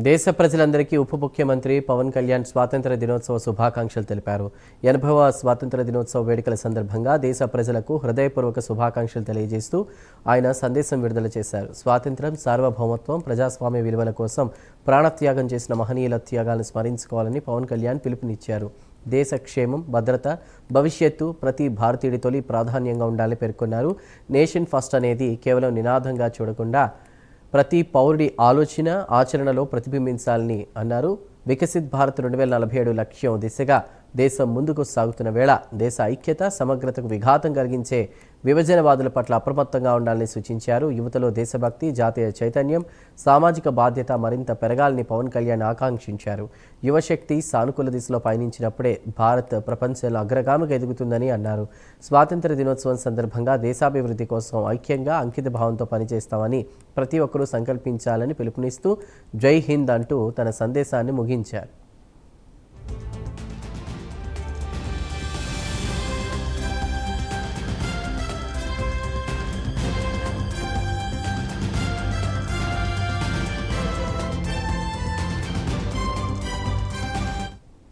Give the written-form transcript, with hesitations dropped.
దేశ ప్రజలందరికీ ఉప ముఖ్యమంత్రి పవన్ కళ్యాణ్ స్వాతంత్ర దినోత్సవ శుభాకాంక్షలు తెలిపారు. 80వ స్వాతంత్ర దినోత్సవ వేడుకల సందర్భంగా దేశ ప్రజలకు హృదయపూర్వక శుభాకాంక్షలు తెలియజేస్తూ ఆయన సందేశం విడుదల చేశారు. స్వాతంత్ర్యం, సార్వభౌమత్వం, ప్రజాస్వామ్య విలువల కోసం ప్రాణత్యాగం చేసిన మహనీయుల త్యాగాలను స్మరించుకోవాలని పవన్ కళ్యాణ్ పిలుపునిచ్చారు. దేశ క్షేమం, భద్రత, భవిష్యత్తు ప్రతి భారతీయుడి తొలి ప్రాధాన్యంగా ఉండాలని పేర్కొన్నారు. నేషన్ ఫస్ట్ అనేది కేవలం నినాదంగా చూడకుండా ప్రతి పౌరుడి ఆలోచన, ఆచరణలో ప్రతిబింబించాలని అన్నారు. వికసిత్ భారత్ 2047 లక్ష్యం దిశగా దేశం ముందుకు సాగుతున్న వేళ దేశ ఐక్యత, సమగ్రతకు విఘాతం కలిగించే విభజనవాదుల పట్ల అప్రమత్తంగా ఉండాలని సూచించారు. యువతలో దేశభక్తి, జాతీయ చైతన్యం, సామాజిక బాధ్యత మరింత పెరగాలని పవన్ కళ్యాణ్ ఆకాంక్షించారు. యువశక్తి సానుకూల దిశలో పయనించినప్పుడే భారత్ ప్రపంచంలో అగ్రగామిగా ఎదుగుతుందని అన్నారు. స్వాతంత్ర దినోత్సవం సందర్భంగా దేశాభివృద్ధి కోసం ఐక్యంగా, అంకిత భావంతో పనిచేస్తామని ప్రతి ఒక్కరూ సంకల్పించాలని పిలుపునిస్తూ జై హింద్ అంటూ తన సందేశాన్ని ముగించారు.